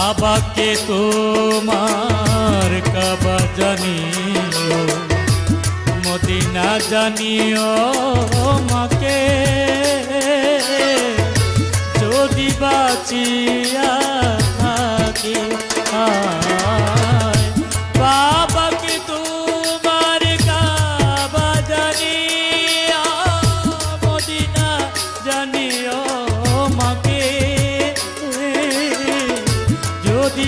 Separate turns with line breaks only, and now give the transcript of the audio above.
কাবাকে তোমার কাবা জানিও, মদিনা জানিও মাকে, যদি বাঁচিয়া থাকি। কাবাকে তোমার কাবা জানিও, মদিনা জানিও মাকে, যদি